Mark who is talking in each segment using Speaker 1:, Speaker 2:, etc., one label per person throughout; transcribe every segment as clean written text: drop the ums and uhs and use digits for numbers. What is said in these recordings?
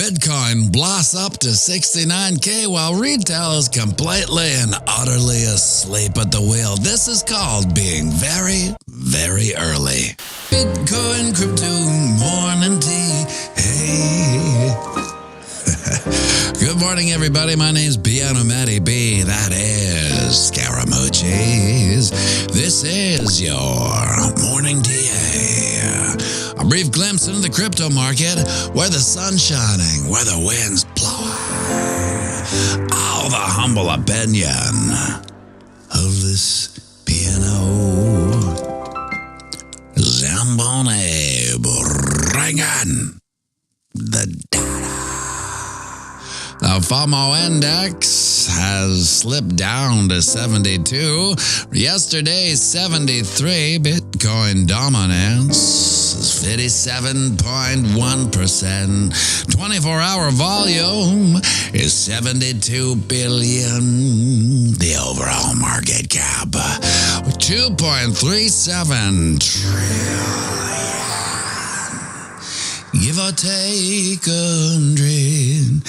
Speaker 1: Bitcoin blasts up to 69K while retail is completely and utterly asleep at the wheel. This is called being very, very early. Bitcoin, crypto, morning tea. Hey. Good morning, everybody. My name's pianomattyb. That is Scaramucci's. This is your morning tea. A brief glimpse into the crypto market, where the sun's shining, where the wind's blowing. Oh, the humble opinion of this piano. Zamboni bringing the data. The FOMO index has slipped down to 72. Yesterday's 73. Bitcoin dominance is 57.1%. 24-hour volume is 72 billion. The overall market cap, 2.37 trillion. Give or take 100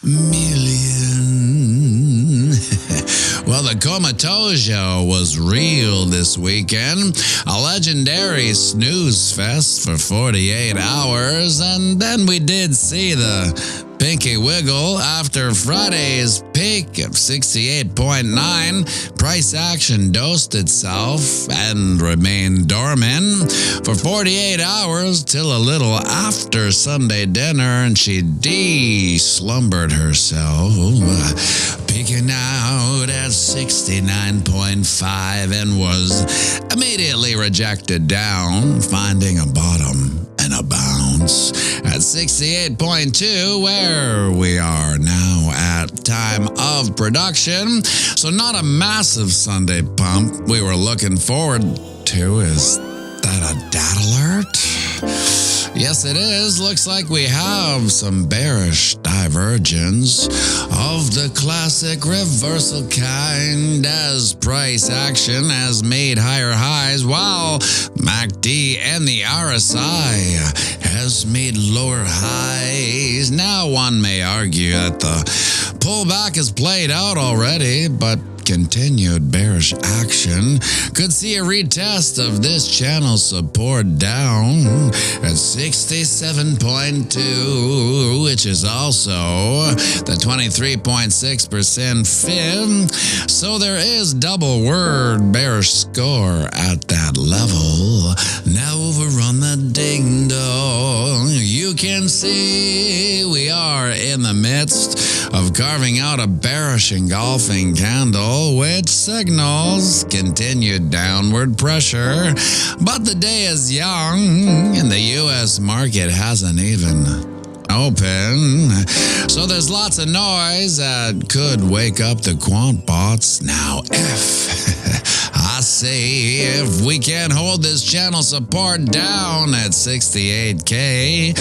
Speaker 1: million. Well, the Comatose show was real this weekend. A legendary snooze fest for 48 hours. And then we did see the pinky wiggle after Friday's peak of 68.9. Price action dosed itself and remained dormant for 48 hours till a little after Sunday dinner, and she de-slumbered herself, peaking out at 69.5 and was immediately rejected down, finding a bottom and a bounce at 68.2, where we are now at time of production. So not a massive Sunday pump we were looking forward to. Is that a data alert? Yes, it is. Looks like we have some bearish divergence of the classic reversal kind, as price action has made higher highs while MACD and the RSI has made lower highs. Now one may argue that the pullback is played out already, but continued bearish action could see a retest of this channel support down at 67.2, which is also the 23.6% fib. So there is double word bearish score at that level. Now over on the ding dong, you can see we are in the midst of carving out a bearish engulfing candle, which signals continued downward pressure. But the day is young, and the U.S. market hasn't even open. So there's lots of noise that could wake up the quant bots. Now, I say if we can hold this channel support down at 68K,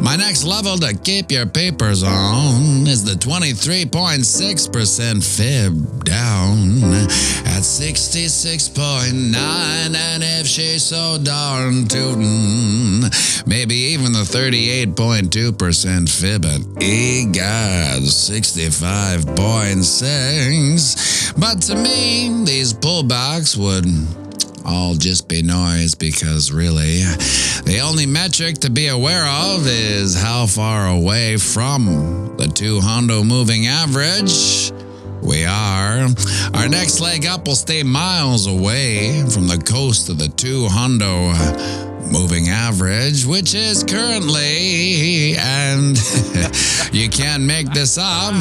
Speaker 1: my next level to keep your papers on is the 23.6% fib down at 66.9, and if she's so darn tootin', maybe even the 38.2% fib at EGAD 65.6. But to me, these pullbacks would all just be noise, because really the only metric to be aware of is how far away from the 200 moving average we are. Our next leg up will stay miles away from the coast of the 200 moving average, which is currently, and you can't make this up,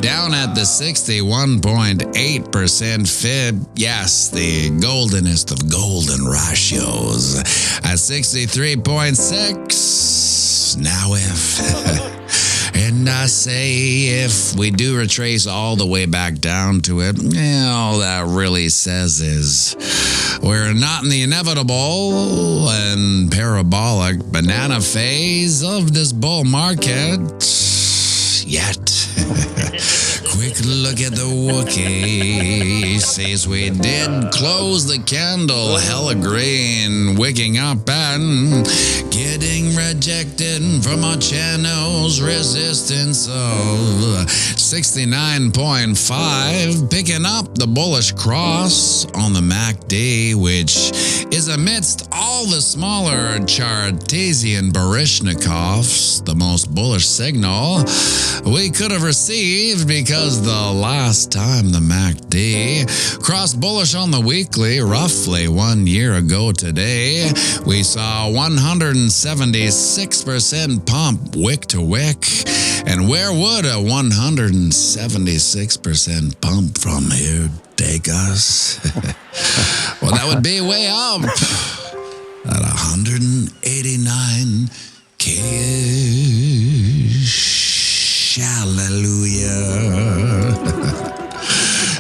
Speaker 1: down at the 61.8% fib. Yes, the goldenest of golden ratios at 63.6. Now if and I say if we do retrace all the way back down to it, all that really says is we're not in the inevitable and parabolic banana phase of this bull market yet. Quick look at the Wookiee. Says we did close the candle. Hella green. Wicking up and getting rejected from our channel's resistance of 69.5. Picking up the bullish cross on the MACD, which is amidst all the smaller Tshirtsian Baryshnikovs, the most bullish signal we could have received, because the last time the MACD crossed bullish on the weekly, roughly 1 year ago today, we saw 176% pump wick to wick. And where would a 176% pump from here take us? Well, that would be way up at 189 Kish. Hallelujah.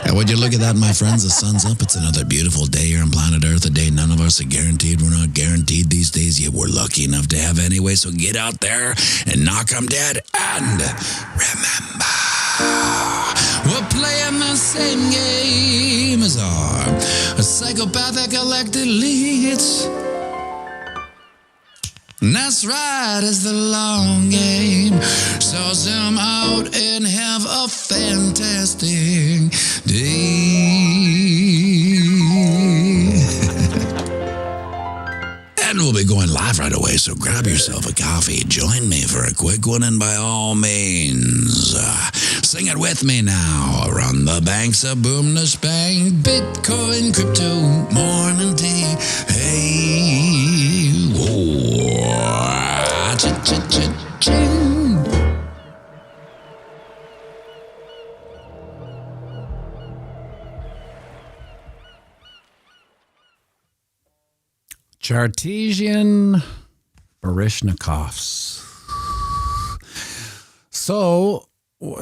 Speaker 1: And would you look at that, my friends? The sun's up. It's another beautiful day here on planet Earth, a day none of us are guaranteed. We're not guaranteed these days, yet we're lucky enough to have anyway. So get out there and knock 'em dead. And remember, we're playing the same game as our psychopathic elected elites. And that's right, it's the long game. So zoom out and have a fantastic day. And we'll be going live right away, so grab yourself a coffee. Join me for a quick one, and by all means, sing it with me now. Run the banks of boom to spang, Bitcoin, crypto, morning tea. Hey, whoa, cha-cha-cha-ching. Tshirtsian Baryshnikovs. So,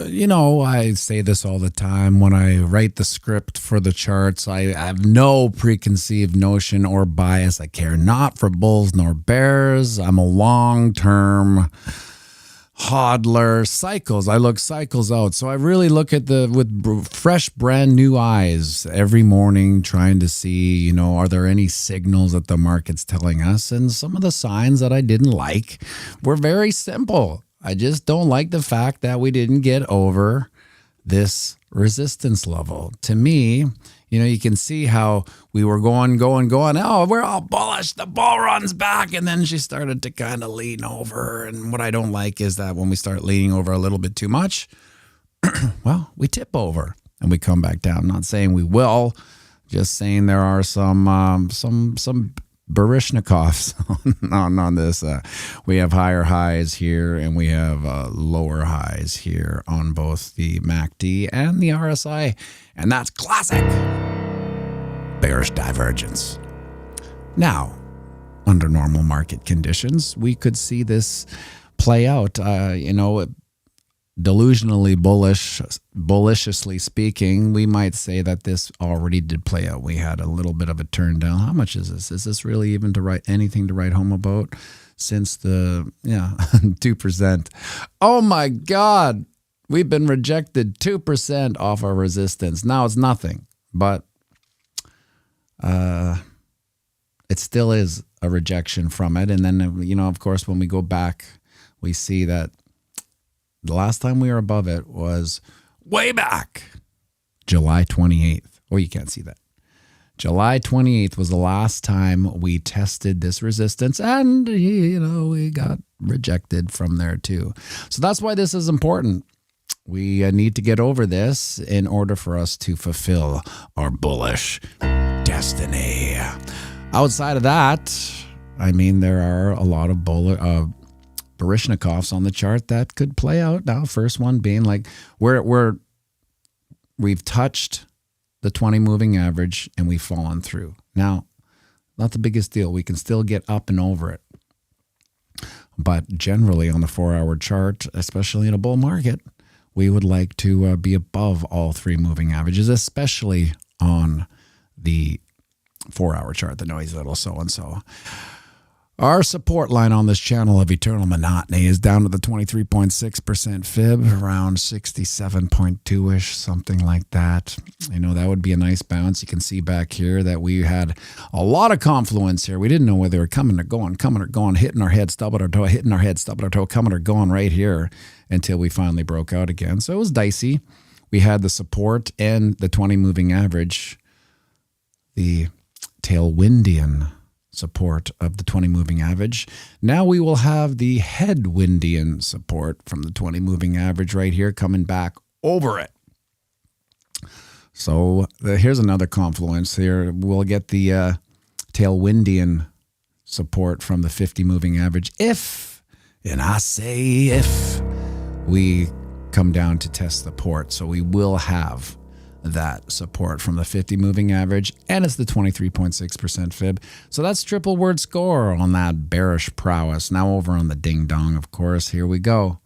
Speaker 1: you know, I say this all the time when I write the script for the charts. I have no preconceived notion or bias. I care not for bulls nor bears. I'm a long-term hodler. Cycles. I look cycles out. So I really look at with fresh, brand new eyes every morning, trying to see, you know, are there any signals that the market's telling us? And some of the signs that I didn't like were very simple. I just don't like the fact that we didn't get over this resistance level. To me, you know, you can see how we were going. Oh, we're all bullish. The bull runs back. And then she started to kind of lean over. And what I don't like is that when we start leaning over a little bit too much, well, we tip over and we come back down. Not saying we will, just saying there are some Baryshnikovs on this. We have higher highs here and we have lower highs here on both the MACD and the RSI. And that's classic bearish divergence. Now, under normal market conditions, we could see this play out, delusionally bulliciously speaking. We might say that this already did play out. We had a little bit of a turn down. How much is this? Is this really even anything to write home about since the 2%? Oh my God. We've been rejected 2% off our resistance. Now it's nothing, but it still is a rejection from it. And then, you know, of course, when we go back, we see that the last time we were above it was way back, July 28th. Oh, you can't see that. July 28th was the last time we tested this resistance, and, you know, we got rejected from there too. So that's why this is important. We need to get over this in order for us to fulfill our bullish destiny. Outside of that, I mean, there are a lot of Baryshnikovs on the chart that could play out. Now, first one being like we've touched the 20 moving average and we've fallen through. Now, not the biggest deal. We can still get up and over it. But generally on the 4-hour chart, especially in a bull market, we would like to be above all three moving averages, especially on the 4-hour chart, the noisy little so-and-so. Our support line on this channel of Eternal Monotony is down to the 23.6% fib, around 67.2-ish, something like that. You know, that would be a nice bounce. You can see back here that we had a lot of confluence here. We didn't know whether they were coming or going, hitting our head, stubbing our toe, hitting our head, stubbing our toe, coming or going right here until we finally broke out again. So it was dicey. We had the support and the 20 moving average, the tailwindian support of the 20 moving average. Now we will have the headwindian support from the 20 moving average right here coming back over it. So here's another confluence here. We'll get the tailwindian support from the 50 moving average if, and I say if, we come down to test the port. So we will have that support from the 50 moving average, and it's the 23.6% fib. So that's triple word score on that bearish prowess. Now over on the ding dong, of course, here we go.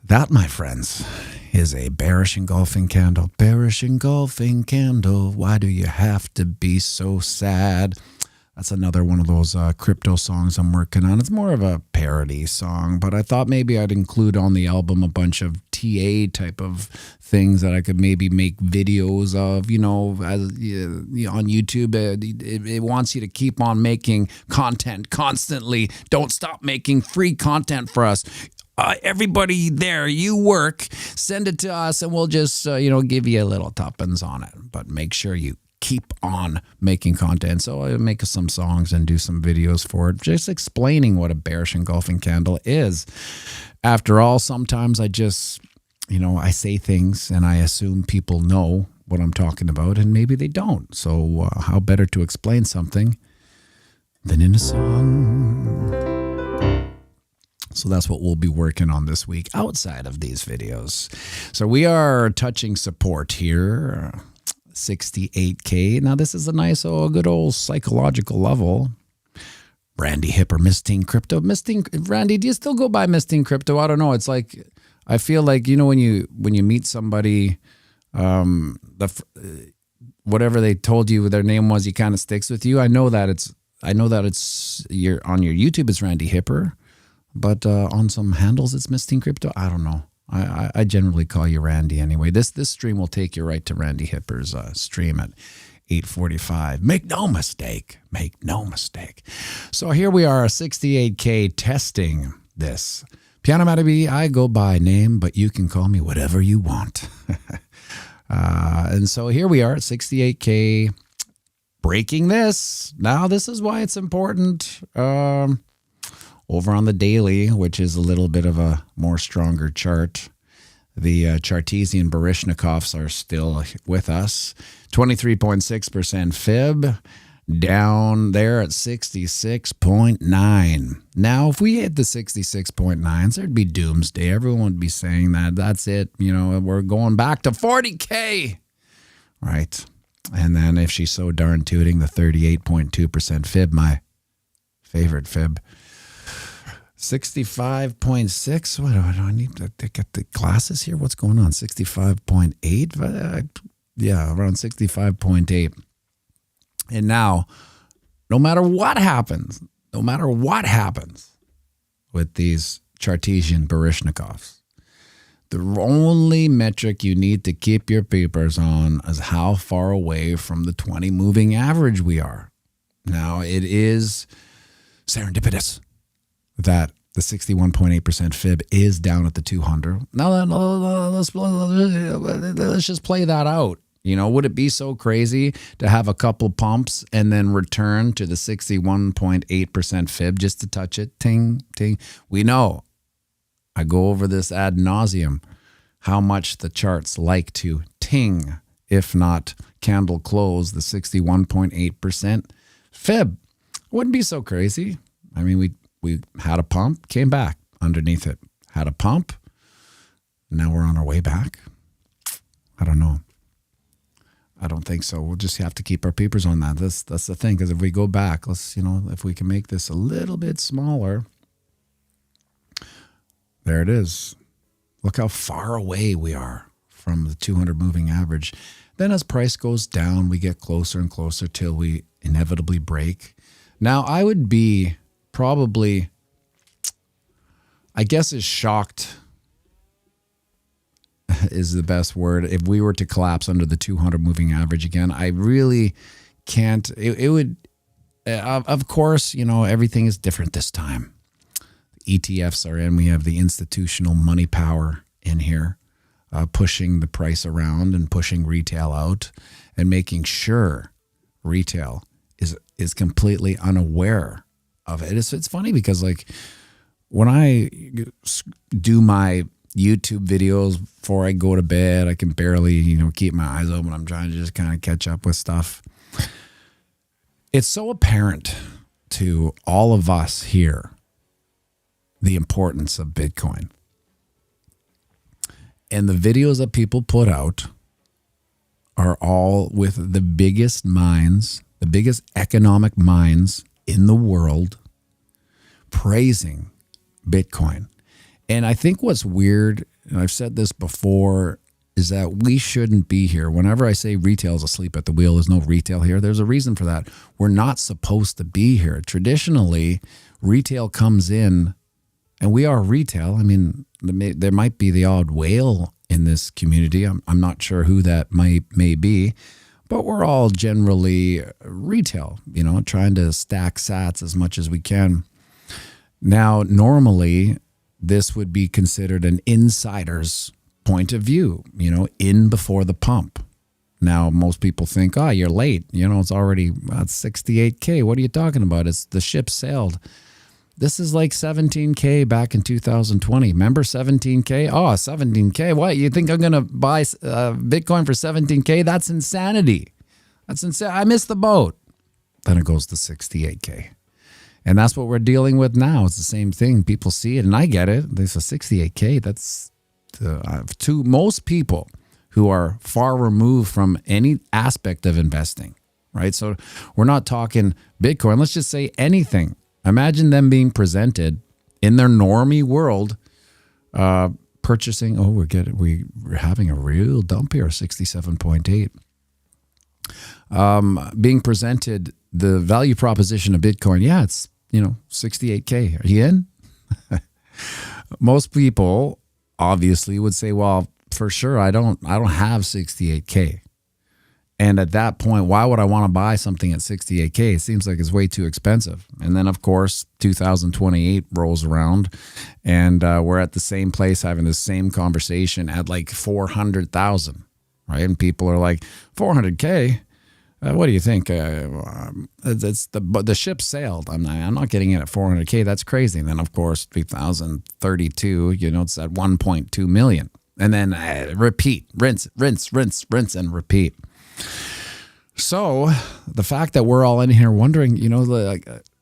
Speaker 1: That, my friends, is a bearish engulfing candle. Bearish engulfing candle. Why do you have to be so sad? That's another one of those crypto songs I'm working on. It's more of a parody song, but I thought maybe I'd include on the album a bunch of TA type of things that I could maybe make videos of, you know, as, on YouTube. It wants you to keep on making content constantly. Don't stop making free content for us. Everybody there, you work, send it to us and we'll just, give you a little tuppence on it. But make sure you keep on making content. So I make some songs and do some videos for it, just explaining what a bearish engulfing candle is. After all, sometimes I just, I say things and I assume people know what I'm talking about, and maybe they don't. So how better to explain something than in a song? So that's what we'll be working on this week outside of these videos. So we are touching support here. 68K. Now this is a nice, good old psychological level. Randy Hipper, Misting Crypto. Randy, do you still go by Misting Crypto? I don't know. It's like, I feel like, when you meet somebody, whatever they told you their name was, he kind of sticks with you. I know that it's on your YouTube it's Randy Hipper, but on some handles it's Misting Crypto. I don't know. I generally call you Randy anyway. This stream will take you right to Randy Hipper's stream at 8:45. Make no mistake. Make no mistake. So here we are, 68K testing this. pianomattyb, I go by name, but you can call me whatever you want. And so here we are at 68K, breaking this. Now this is why it's important. Over on the daily, which is a little bit of a more stronger chart, the Chartesian Baryshnikovs are still with us. 23.6% fib, down there at 66.9. Now, if we hit the 66.9s, there'd be doomsday. Everyone would be saying that. That's it. We're going back to 40K. Right. And then if she's so darn tooting, the 38.2% fib, my favorite fib. 65.6. What do I need to get the glasses here? What's going on? 65.8. Yeah, around 65.8. And now, no matter what happens with these Chartesian Baryshnikovs, the only metric you need to keep your peepers on is how far away from the 20 moving average we are. Now, it is serendipitous that the 61.8% fib is down at the 200. Now, let's just play that out. Would it be so crazy to have a couple pumps and then return to the 61.8% fib just to touch it? Ting, ting. We know. I go over this ad nauseum, how much the charts like to ting, if not candle close, the 61.8% fib. Wouldn't be so crazy. I mean, we had a pump, came back underneath it. Had a pump, now we're on our way back. I don't know. I don't think so. We'll just have to keep our peepers on that. That's the thing, because if we go back, if we can make this a little bit smaller. There it is. Look how far away we are from the 200 moving average. Then as price goes down, we get closer and closer till we inevitably break
Speaker 2: Now, I would be probably, I guess, as shocked is the best word. If we were to collapse under the 200 moving average again, I really can't. It would, of course, everything is different this time. ETFs are in. We have the institutional money power in here, pushing the price around and pushing retail out and making sure retail is completely unaware of it. It's funny because, like, when I do my YouTube videos before I go to bed, I can barely, keep my eyes open. I'm trying to just kind of catch up with stuff. It's so apparent to all of us here the importance of Bitcoin. And the videos that people put out are all with the biggest minds, the biggest economic minds in the world, praising Bitcoin. And I think what's weird, and I've said this before, is that we shouldn't be here. Whenever I say retail is asleep at the wheel, there's no retail here. There's a reason for that. We're not supposed to be here. Traditionally, retail comes in, and we are retail. I mean, there might be the odd whale in this community. I'm not sure who that may be, but we're all generally retail, trying to stack sats as much as we can. Now, normally, this would be considered an insider's point of view, in before the pump. Now, most people think, you're late. It's already 68K. What are you talking about? It's the ship sailed. This is like 17K back in 2020. Remember 17K? 17K. What? You think I'm going to buy Bitcoin for 17K? That's insanity. That's insane. I missed the boat. Then it goes to 68K. And that's what we're dealing with now. It's the same thing. People see it, and I get it. There's a 68K. That's to most people who are far removed from any aspect of investing, right? So we're not talking Bitcoin. Let's just say anything. Imagine them being presented in their normie world, purchasing. We're having a real dump here, 67.8. Being presented the value proposition of Bitcoin. Yeah, it's 68K. Are you in? Most people obviously would say, well, for sure, I don't have 68K. And at that point, why would I want to buy something at 68K? It seems like it's way too expensive. And then, of course, 2028 rolls around, and we're at the same place having the same conversation at like 400,000, right? And people are like, 400K? What do you think? It's the ship sailed. I'm not getting it at 400K. That's crazy. And then, of course, 2032, it's at 1.2 million. And then repeat, rinse, and repeat. So the fact that we're all in here wondering,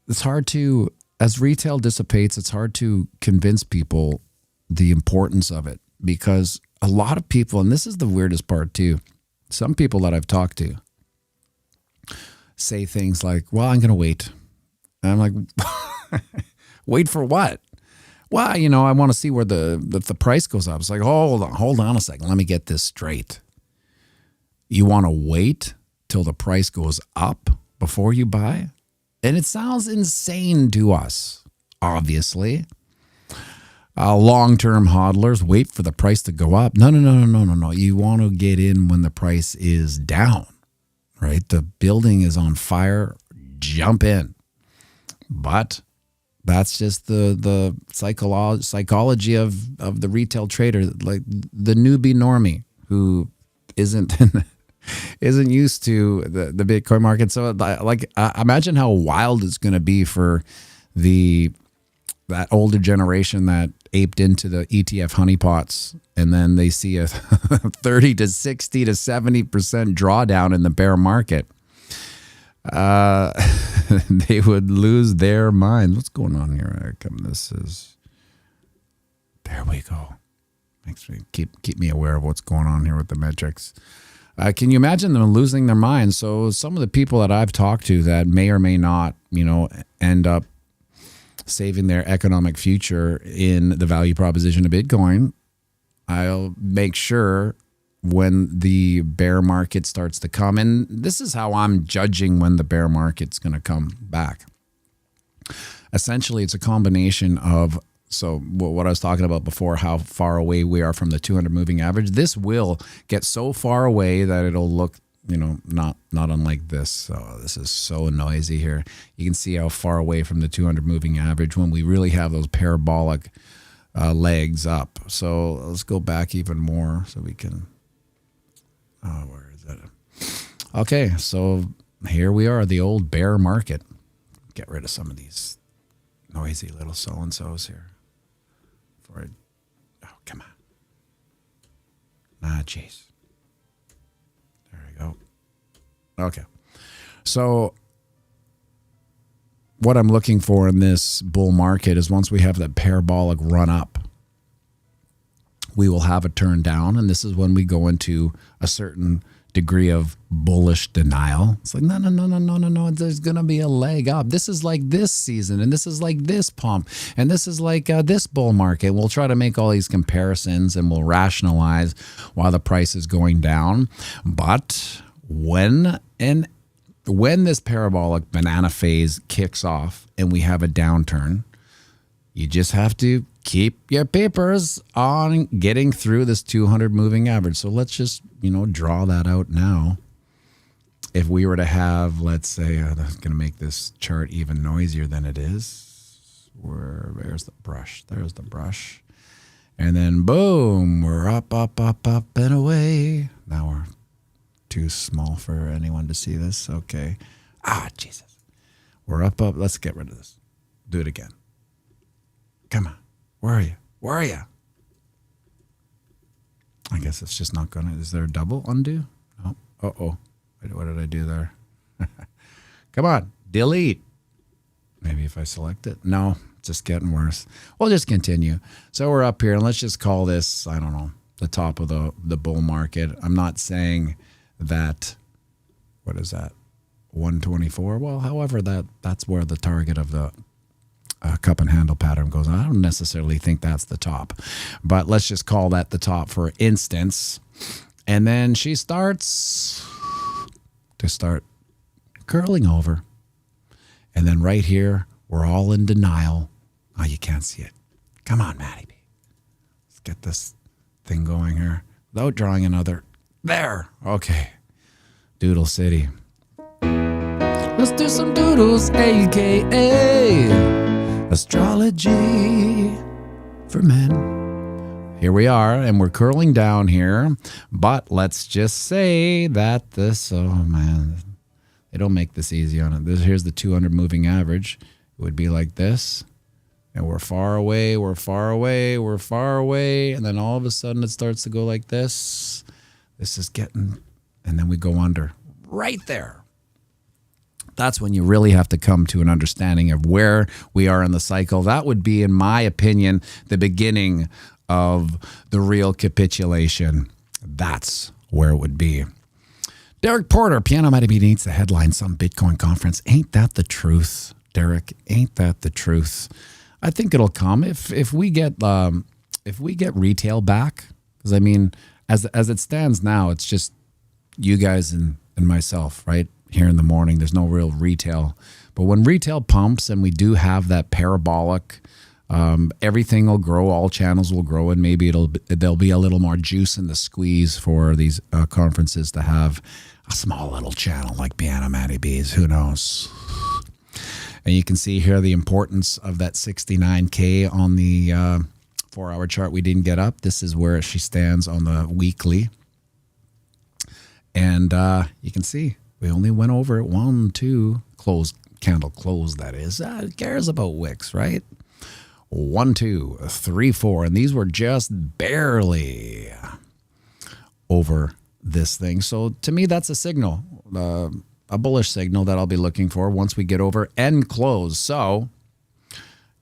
Speaker 2: it's hard to, as retail dissipates, it's hard to convince people the importance of it, because a lot of people, and this is the weirdest part too, some people that I've talked to say things like, well, I'm going to wait. And I'm like, wait for what? Well, I want to see where the price goes up. It's like, hold on a second. Let me get this straight. You want to wait till the price goes up before you buy? And it sounds insane to us, obviously. Long-term hodlers wait for the price to go up. No. You want to get in when the price is down, right? The building is on fire. Jump in. But that's just the psychology of the retail trader, like the newbie normie who isn't used to the Bitcoin market. So like, imagine how wild it's going to be for that older generation that aped into the ETF honeypots, and then they see a 30 to 60 to 70% drawdown in the bear market. They would lose their minds. What's going on here? There we go. Thanks for keep me aware of what's going on here with the metrics. Can you imagine them losing their minds? So some of the people that I've talked to that may or may not, end up saving their economic future in the value proposition of Bitcoin, I'll make sure when the bear market starts to come, and this is how I'm judging when the bear market's going to come back. essentially it's a combination of, so what I was talking about before, how far away we are from the 200 moving average. This will get so far away that it'll look, not unlike this. So this is so noisy here. You can see how far away from the 200 moving average when we really have those parabolic legs up. So let's go back even more so we can, where is that? Okay, so here we are, the old bear market. Get rid of some of these noisy little so-and-sos here. Oh, come on. Jeez. There we go. Okay. So what I'm looking for in this bull market is once we have that parabolic run up, we will have a turn down. And this is when we go into a certain degree of bullish denial. It's like, no. There's going to be a leg up. This is like this season, and this is like this pump, and this is like this bull market. We'll try to make all these comparisons, and we'll rationalize why the price is going down. But when this parabolic banana phase kicks off and we have a downturn, you just have to keep your papers on getting through this 200 moving average. So let's just, draw that out now. If we were to have, let's say, that's going to make this chart even noisier than it is. There's the brush. There's the brush. And then boom, we're up, and away. Now we're too small for anyone to see this. Okay. Jesus. We're up. Let's get rid of this. Do it again. Come on. Where are you? I guess it's just not going to. Is there a double undo? No. Uh-oh. What did I do there? Come on. Delete. Maybe if I select it. No, it's just getting worse. We'll just continue. So we're up here, and let's just call this, I don't know, the top of the bull market. I'm not saying that, what is that, 124? Well, however, that's where the target of the cup and handle pattern goes. I don't necessarily think that's the top, but let's just call that the top for instance. And then she starts curling over. And then right here, we're all in denial. Oh, you can't see it. Come on, Matty B. Let's get this thing going here without drawing another. There. Okay. Doodle City. Let's do some doodles, a.k.a. astrology for men. Here we are, and we're curling down here. But let's just say that this, oh man, they don't make this easy on it. Here's the 200 moving average. It would be like this. And we're far away, we're far away, we're far away. And then all of a sudden it starts to go like this. This is getting, and then we go under. Right there. That's when you really have to come to an understanding of where we are in the cycle. That would be, in my opinion, the beginning of the real capitulation. That's where it would be. Derek Porter, pianomattyb needs the headline, some Bitcoin conference. Ain't that the truth, Derek? Ain't that the truth? I think it'll come if we get retail back. Because I mean, as it stands now, it's just you guys and myself, right? Here in the morning, there's no real retail. But when retail pumps and we do have that parabolic, everything will grow, all channels will grow, and maybe there'll be a little more juice in the squeeze for these conferences to have a small little channel like pianomattyb's. Who knows? And you can see here the importance of that 69K on the 4-hour chart we didn't get up. This is where she stands on the weekly. And you can see we only went over it 1, 2, candle close, that is. Who cares about wicks, right? 1, 2, 3, 4. And these were just barely over this thing. So to me, that's a signal, a bullish signal that I'll be looking for once we get over and close. So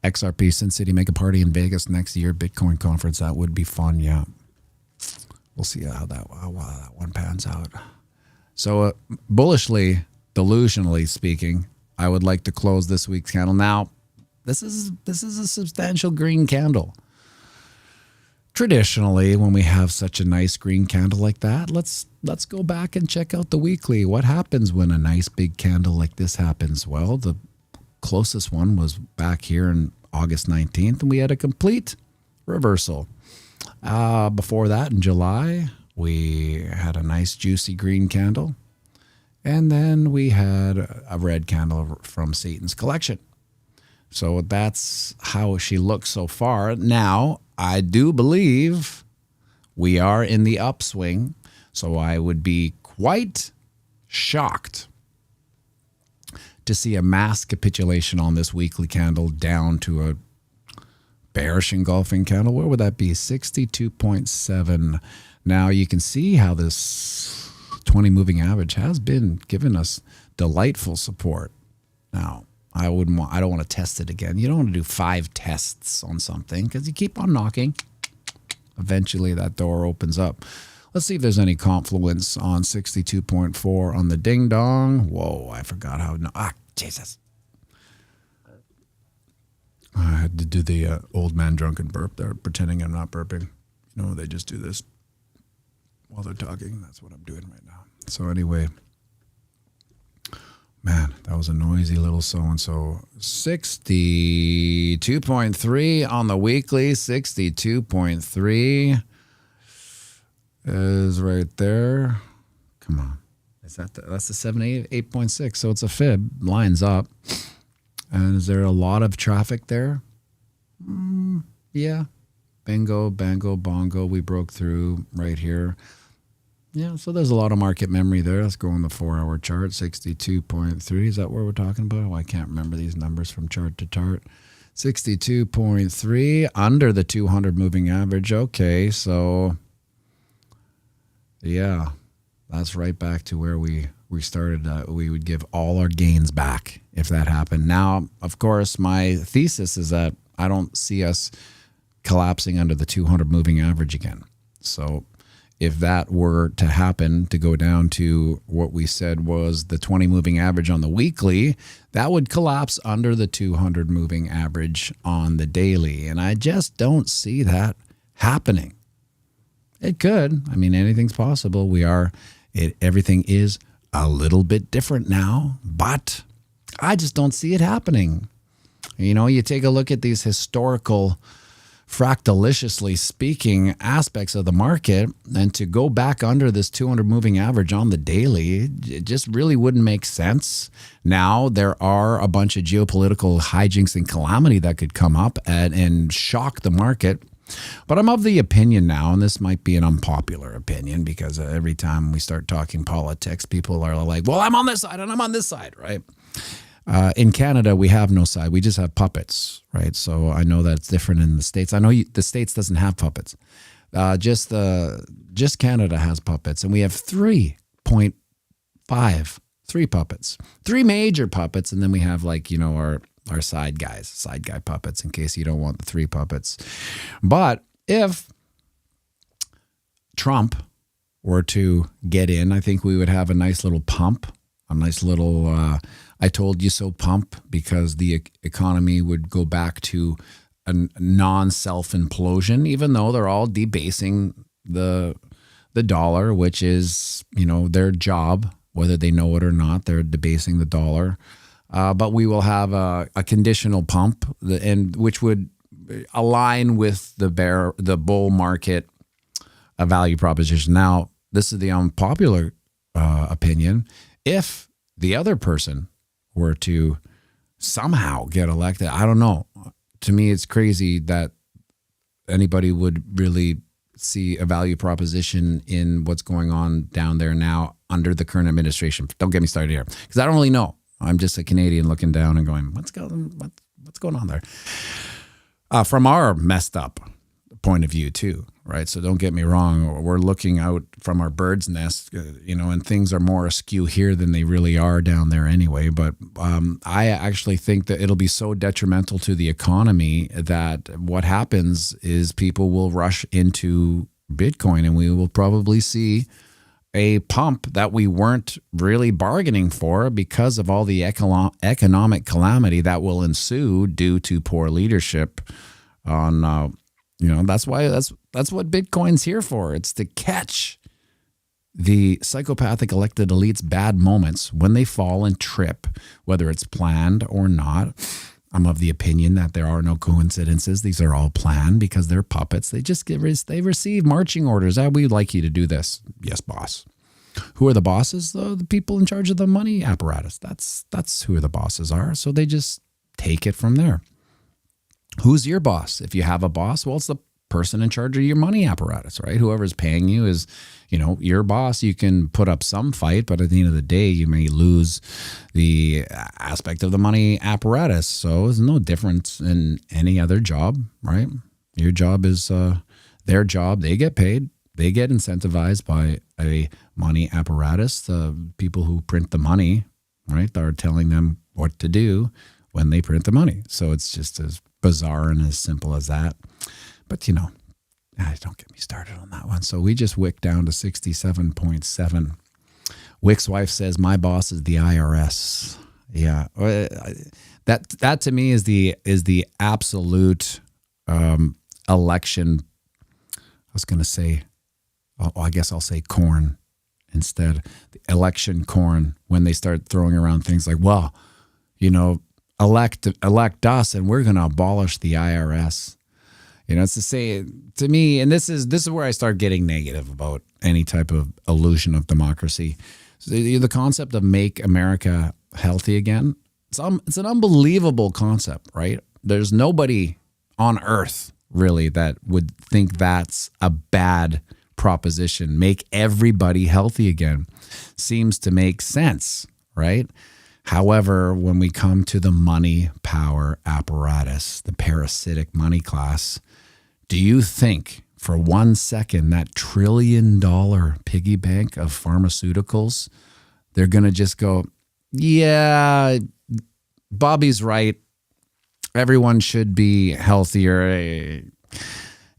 Speaker 2: XRP, Sin City, make a party in Vegas next year, Bitcoin conference. That would be fun, yeah. We'll see how that one pans out. So bullishly, delusionally speaking, I would like to close this week's candle. Now, this is a substantial green candle. Traditionally, when we have such a nice green candle like that, let's go back and check out the weekly. What happens when a nice big candle like this happens? Well, closest one was back here in August 19th, and we had a complete reversal. Before that, in July, we had a nice juicy green candle. And then we had a red candle from Satan's collection. So that's how she looks so far. Now, I do believe we are in the upswing. So I would be quite shocked to see a mass capitulation on this weekly candle down to a bearish engulfing candle. Where would that be? 62.7. Now you can see how this 20 moving average has been giving us delightful support. Now, I don't want to test it again. You don't want to do 5 tests on something because you keep on knocking. Eventually that door opens up. Let's see if there's any confluence on 62.4 on the ding dong. Whoa, I forgot how. Jesus. I had to do the old man drunken burp there, pretending I'm not burping. You know, they just do this while they're talking. That's what I'm doing right now. So anyway, man, that was a noisy little so-and-so. 62.3 on the weekly. 62.3 is right there. Come on. Is that that's the 8.6. So it's a fib. Lines up. And is there a lot of traffic there? Yeah. Bingo, bango, bongo. We broke through right here. Yeah, so there's a lot of market memory there. Let's go on the 4-hour chart, 62.3. Is that what we're talking about? Oh, I can't remember these numbers from chart to chart. 62.3, under the 200 moving average. Okay, so yeah, that's right back to where we started. We would give all our gains back if that happened. Now, of course, my thesis is that I don't see us collapsing under the 200 moving average again. So if that were to happen, to go down to what we said was the 20 moving average on the weekly, that would collapse under the 200 moving average on the daily. And I just don't see that happening. It could. I mean, anything's possible. Everything is a little bit different now, but I just don't see it happening. You know, you take a look at these historical, fractaliciously speaking, aspects of the market, and to go back under this 200 moving average on the daily, it just really wouldn't make sense. Now, there are a bunch of geopolitical hijinks and calamity that could come up and shock the market. But I'm of the opinion now, and this might be an unpopular opinion because every time we start talking politics, people are like, well, I'm on this side and I'm on this side, right? In Canada, we have no side. We just have puppets, right? So I know that's different in the States. I know the States doesn't have puppets. Just Canada has puppets, and we have 3.5, 3 puppets, 3 major puppets, and then we have our side guy puppets in case you don't want the 3 puppets. But if Trump were to get in, I think we would have a nice little pump, a nice little I told you so pump, because the economy would go back to a non-self implosion, even though they're all debasing the dollar, which is, their job, whether they know it or not. They're debasing the dollar. But we will have a conditional pump, which would align with the bull market value proposition. Now, this is the unpopular opinion. If the other person were to somehow get elected, I don't know. To me, it's crazy that anybody would really see a value proposition in what's going on down there now under the current administration. Don't get me started here, because I don't really know. I'm just a Canadian looking down and going, what's going on there? From our messed up point of view too, right? So don't get me wrong. We're looking out from our bird's nest, and things are more askew here than they really are down there anyway. But I actually think that it'll be so detrimental to the economy that what happens is people will rush into Bitcoin, and we will probably see a pump that we weren't really bargaining for because of all the economic calamity that will ensue due to poor leadership on, that's what Bitcoin's here for. It's to catch The psychopathic elected elites' bad moments when they fall and trip, whether it's planned or not. I'm of the opinion that there are no coincidences. These are all planned because they're puppets. They just they receive marching orders. We'd like you to do this. Yes, boss. Who are the bosses? The people in charge of the money apparatus. That's who the bosses are. So they just take it from there. Who's your boss? If you have a boss, well, it's the person in charge of your money apparatus, right? Whoever's paying you is, your boss. You can put up some fight, but at the end of the day, you may lose the aspect of the money apparatus. So it's no difference in any other job, right? Your job is their job. They get paid. They get incentivized by a money apparatus. The people who print the money, right, are telling them what to do when they print the money. So it's just as bizarre and as simple as that. But, don't get me started on that one. So we just wicked down to 67.7. Wick's wife says, my boss is the IRS. Yeah. That to me is the absolute election. I was going to say, I guess I'll say corn instead. The election corn, when they start throwing around things like, well, elect us and we're going to abolish the IRS. It's to say to me, and this is where I start getting negative about any type of illusion of democracy. So the concept of make America healthy again, it's an unbelievable concept, right? There's nobody on earth really that would think that's a bad proposition. Make everybody healthy again seems to make sense, right? However, when we come to the money power apparatus, the parasitic money class, do you think for 1 second that $1 trillion piggy bank of pharmaceuticals, they're going to just go, yeah, Bobby's right. Everyone should be healthier.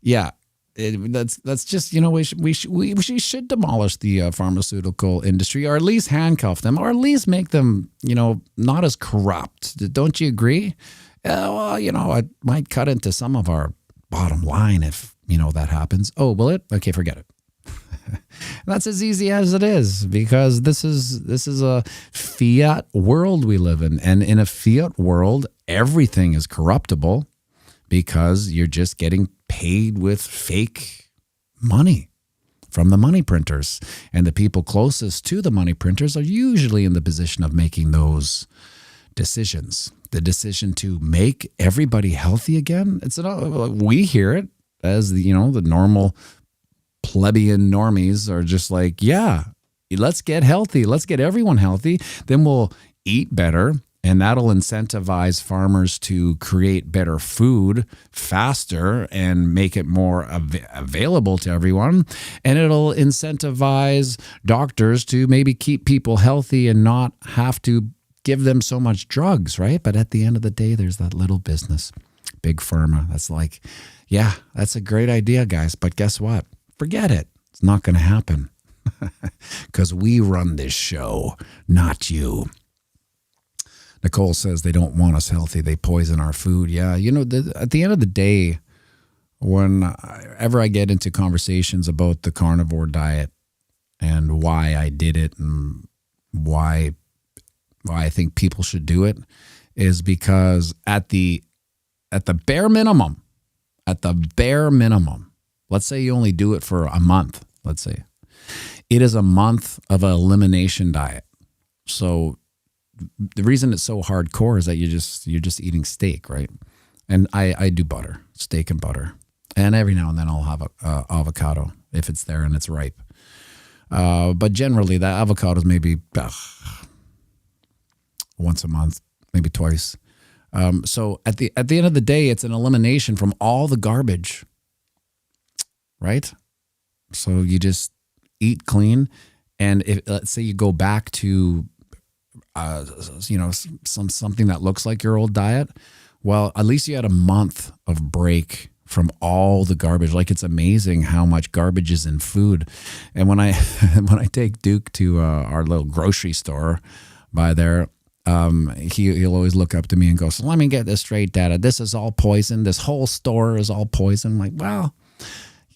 Speaker 2: Yeah. That's just, we should demolish the pharmaceutical industry, or at least handcuff them, or at least make them, not as corrupt. Don't you agree? Well, it might cut into some of our bottom line if, that happens. Oh, will it? Okay, forget it. That's as easy as it is, because this is a fiat world we live in. And in a fiat world, everything is corruptible because you're just getting paid with fake money from the money printers. And the people closest to the money printers are usually in the position of making those decisions. The decision to make everybody healthy again. We hear it as the normal plebeian normies are just like, yeah, let's get healthy. Let's get everyone healthy. Then we'll eat better. And that'll incentivize farmers to create better food faster and make it more available to everyone. And it'll incentivize doctors to maybe keep people healthy and not have to give them so much drugs, right? But at the end of the day, there's that little business, big pharma. That's like, yeah, that's a great idea, guys. But guess what? Forget it. It's not going to happen because we run this show, not you. Nicole says they don't want us healthy. They poison our food. Yeah, at the end of the day, whenever I get into conversations about the carnivore diet and why I did it and why I think people should do it, is because at the bare minimum, let's say you only do it for a month, let's say. It is a month of an elimination diet. So the reason it's so hardcore is that you're just eating steak, right? And I do butter, steak and butter. And every now and then I'll have a avocado if it's there and it's ripe. But generally that avocado is maybe once a month, maybe twice. So at the end of the day, it's an elimination from all the garbage, right? So you just eat clean. And if, let's say you go back to, something that looks like your old diet, well, at least you had a month of break from all the garbage. Like, it's amazing how much garbage is in food. And when I take Duke to our little grocery store by there, he'll always look up to me and go, so let me get this straight, Dada. This is all poison. This whole store is all poison. I'm like, well,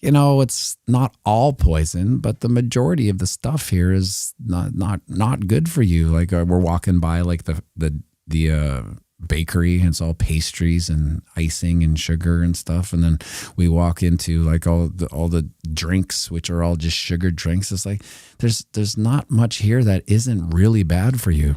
Speaker 2: it's not all poison, but the majority of the stuff here is not good for you. Like we're walking by like the bakery, and it's all pastries and icing and sugar and stuff, and then we walk into like all the drinks, which are all just sugar drinks. It's like there's not much here that isn't really bad for you.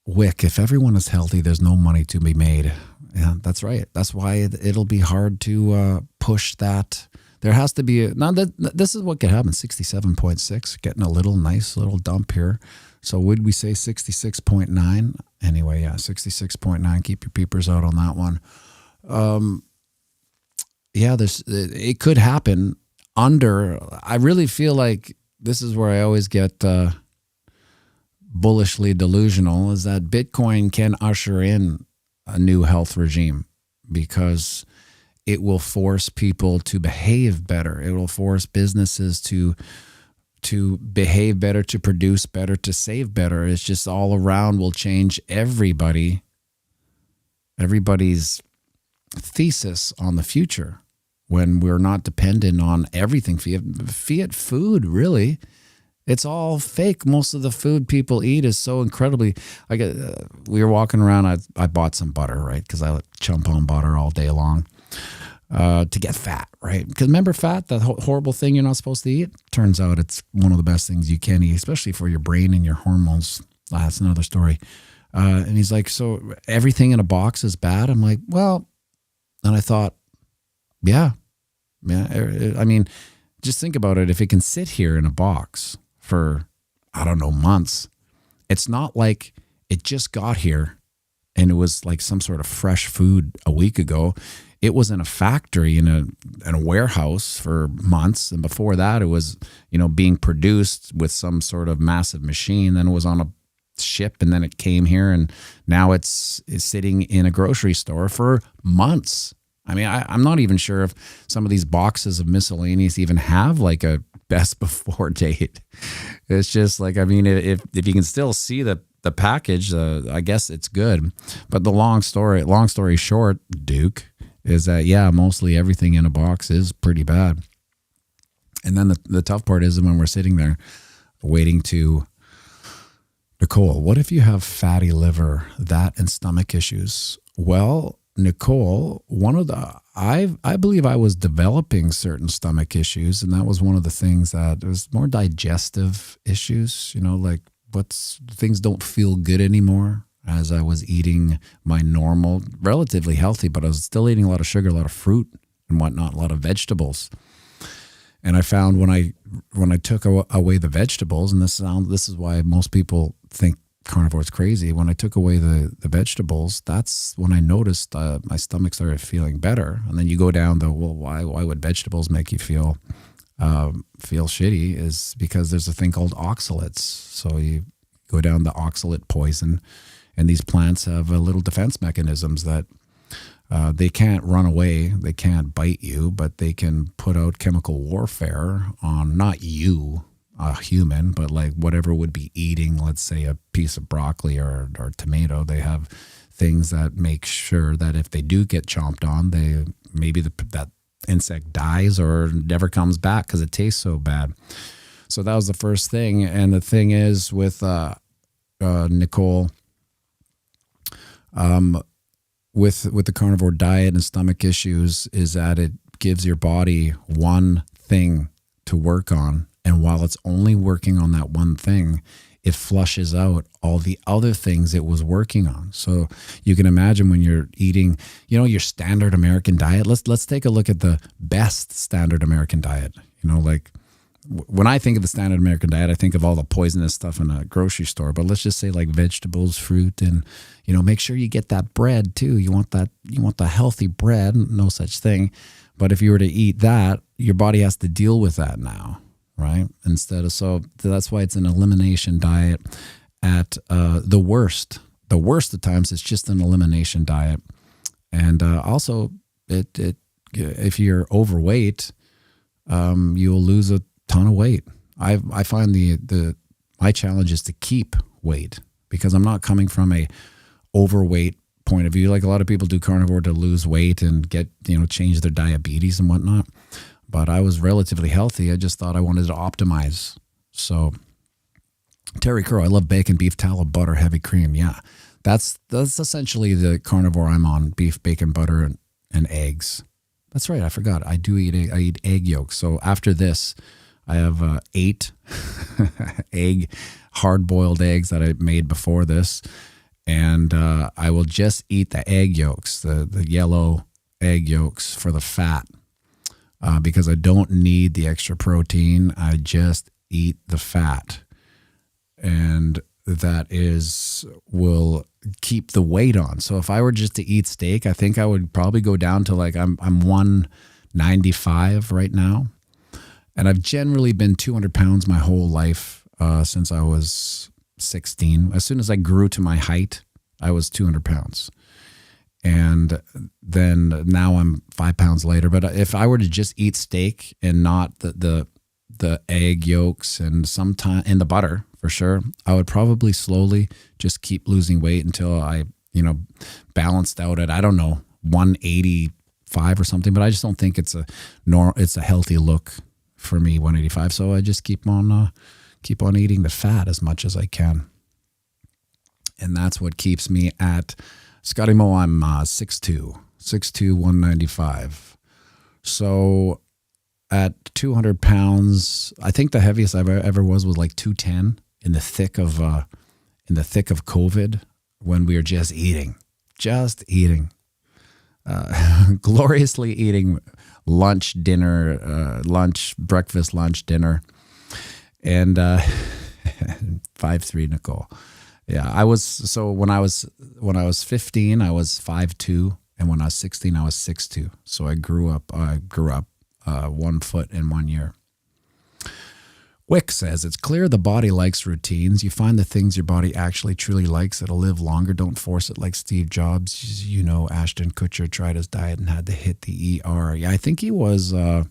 Speaker 2: Wick, if everyone is healthy, there's no money to be made. Yeah, that's right. That's why it'll be hard to push that. There has to be this is what could happen. 67.6, getting a nice little dump here. So would we say 66.9? Anyway, yeah, 66.9. Keep your peepers out on that one. Yeah, it could happen under. I really feel like this is where I always get bullishly delusional, is that Bitcoin can usher in a new health regime, because it will force people to behave better. It will force businesses to behave better, to produce better, to save better. It's just all around will change everybody's thesis on the future when we're not dependent on everything. Fiat food, really. It's all fake. Most of the food people eat is so incredibly. We were walking around. I bought some butter, right? Because I chump on butter all day long to get fat, right? Because remember, fat, that horrible thing you're not supposed to eat. Turns out it's one of the best things you can eat, especially for your brain and your hormones. That's another story. And he's like, so everything in a box is bad? I'm like, well, and I thought, yeah. I mean, just think about it. If it can sit here in a box for, I don't know, months, it's not like it just got here and it was like some sort of fresh food a week ago. It was in a factory, in a warehouse for months, and before that it was, being produced with some sort of massive machine. Then it was on a ship, and then it came here, and now it's sitting in a grocery store for months. I mean, I'm not even sure if some of these boxes of miscellaneous even have like a best before date. It's just like, I mean, if you can still see the package, I guess it's good. But the long story short, Duke, is that, yeah, mostly everything in a box is pretty bad. And then the tough part is when we're sitting there waiting to, Nicole, what if you have fatty liver, that and stomach issues? Well, Nicole, I believe I was developing certain stomach issues, and that was one of the things that it was more digestive issues, like things don't feel good anymore, as I was eating my normal, relatively healthy, but I was still eating a lot of sugar, a lot of fruit and whatnot, a lot of vegetables. And I found when I took away the vegetables, and this is why most people think carnivore is crazy. When I took away the vegetables, that's when I noticed my stomach started feeling better. And then you go down why would vegetables make you feel shitty, is because there's a thing called oxalates. So you go down the oxalate poison, and these plants have little defense mechanisms that they can't run away, they can't bite you, but they can put out chemical warfare on not you, a human, but like whatever would be eating, let's say, a piece of broccoli or tomato. They have things that make sure that if they do get chomped on, that insect dies or never comes back because it tastes so bad. So that was the first thing. And the thing is with Nicole, with the carnivore diet and stomach issues, is that it gives your body one thing to work on. And while it's only working on that one thing, it flushes out all the other things it was working on. So you can imagine when you're eating, your standard American diet. Let's take a look at the best standard American diet. Like when I think of the standard American diet, I think of all the poisonous stuff in a grocery store. But let's just say like vegetables, fruit, and make sure you get that bread too. You want the healthy bread. No such thing. But if you were to eat that, your body has to deal with that now. Right? So that's why it's an elimination diet at the worst. The worst of times, it's just an elimination diet. And also, if you're overweight, you'll lose a ton of weight. I find my challenge is to keep weight, because I'm not coming from a overweight point of view. Like a lot of people do carnivore to lose weight and get, change their diabetes and whatnot. But I was relatively healthy. I just thought I wanted to optimize. So Terry Crow, I love bacon, beef tallow, butter, heavy cream. Yeah, that's essentially the carnivore I'm on: beef, bacon, butter, and eggs. That's right. I forgot. I eat egg yolks. So after this, I have 8 hard-boiled eggs that I made before this, and I will just eat the egg yolks, the yellow egg yolks for the fat, because I don't need the extra protein. I just eat the fat, and that will keep the weight on. So if I were just to eat steak, I think I would probably go down to like I'm 195 right now. And I've generally been 200 pounds my whole life since I was 16. As soon as I grew to my height, I was 200 pounds. And then now I'm 5 pounds later. But if I were to just eat steak and not the egg yolks and the butter, for sure, I would probably slowly just keep losing weight until I, balanced out at, I don't know, 185 or something. But I just don't think it's a healthy look for me, 185. So I just keep on eating the fat as much as I can. And that's what keeps me at Scotty Mo. I'm 6'2", 195. So at 200 pounds, I think the heaviest I've ever was like 210 in the thick of COVID, when we were just eating, gloriously eating lunch, breakfast, lunch, dinner, and 5'3", Nicole. Yeah, when I was 15, I was 5'2", and when I was 16, I was 6'2". So I grew up 1 foot in 1 year. Wick says, it's clear the body likes routines. You find the things your body actually truly likes. It'll live longer. Don't force it like Steve Jobs. Ashton Kutcher tried his diet and had to hit the ER. Yeah, I think he was a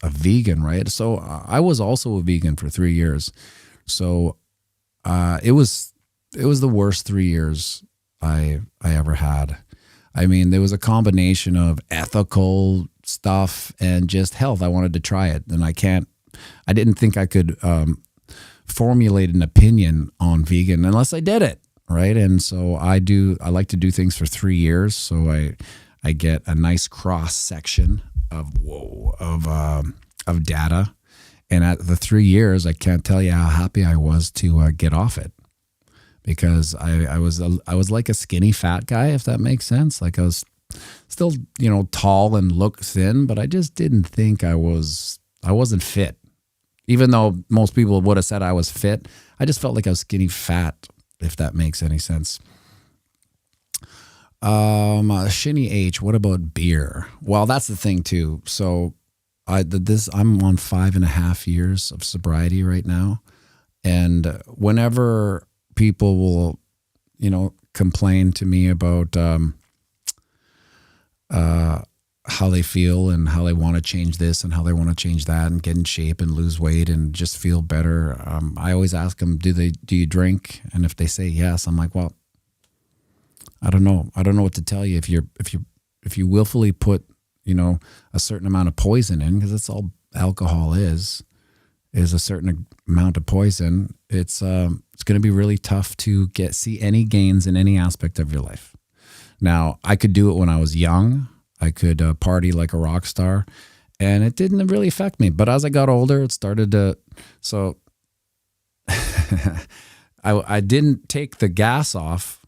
Speaker 2: vegan, right? So I was also a vegan for 3 years. So it was the worst 3 years I ever had. I mean, there was a combination of ethical stuff and just health. I wanted to try it, and I didn't think I could formulate an opinion on vegan unless I did it, right? And so I like to do things for 3 years, so I get a nice cross section of data. And at the 3 years, I can't tell you how happy I was to get off it, because I was like a skinny fat guy, if that makes sense. Like I was still, tall and look thin, but I just didn't think I wasn't fit. Even though most people would have said I was fit, I just felt like I was skinny fat, if that makes any sense. Shinny H, what about beer? Well, that's the thing too. So I'm on 5.5 years of sobriety right now. And whenever people will, complain to me about how they feel and how they want to change this and how they want to change that and get in shape and lose weight and just feel better, I always ask them, do you drink? And if they say yes, I'm like, well, I don't know what to tell you. If you willfully put, a certain amount of poison in, because that's all alcohol is a certain amount of poison, it's going to be really tough to see any gains in any aspect of your life. Now, I could do it when I was young. I could party like a rock star, and it didn't really affect me. But as I got older, it started to. So I didn't take the gas off.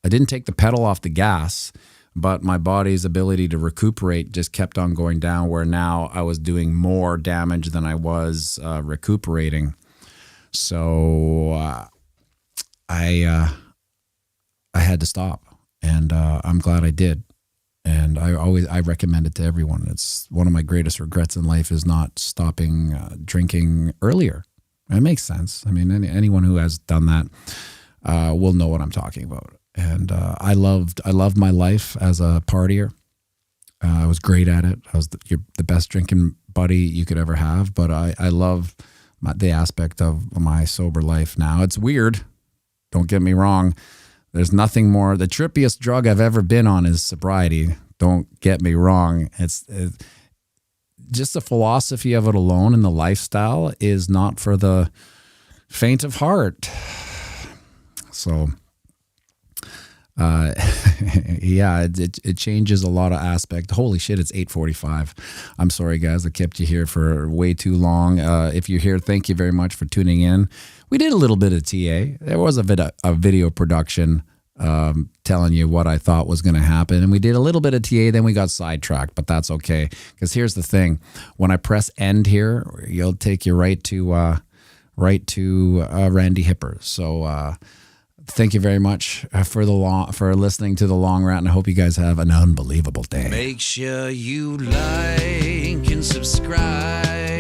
Speaker 2: I didn't take the pedal off the gas, but my body's ability to recuperate just kept on going down, where now I was doing more damage than I was recuperating. So I had to stop, and I'm glad I did. And I recommend it to everyone. It's one of my greatest regrets in life is not stopping drinking earlier. It makes sense. I mean, anyone who has done that will know what I'm talking about. And I loved my life as a partier. I was great at it. I was the best drinking buddy you could ever have. But I love the aspect of my sober life now. It's weird. Don't get me wrong. There's nothing more. The trippiest drug I've ever been on is sobriety. Don't get me wrong. It's just the philosophy of it alone, and the lifestyle is not for the faint of heart. So, yeah, it changes a lot of aspect. Holy shit, it's 8:45. I'm sorry, guys. I kept you here for way too long. If you're here, thank you very much for tuning in. We did a little bit of TA. There was a video production telling you what I thought was going to happen. And we did a little bit of TA, then we got sidetracked, but that's okay. Because here's the thing. When I press end here, you'll take you right to Randy Hipper. So thank you very much for listening to the long rant, and I hope you guys have an unbelievable day.
Speaker 1: Make sure you like and subscribe.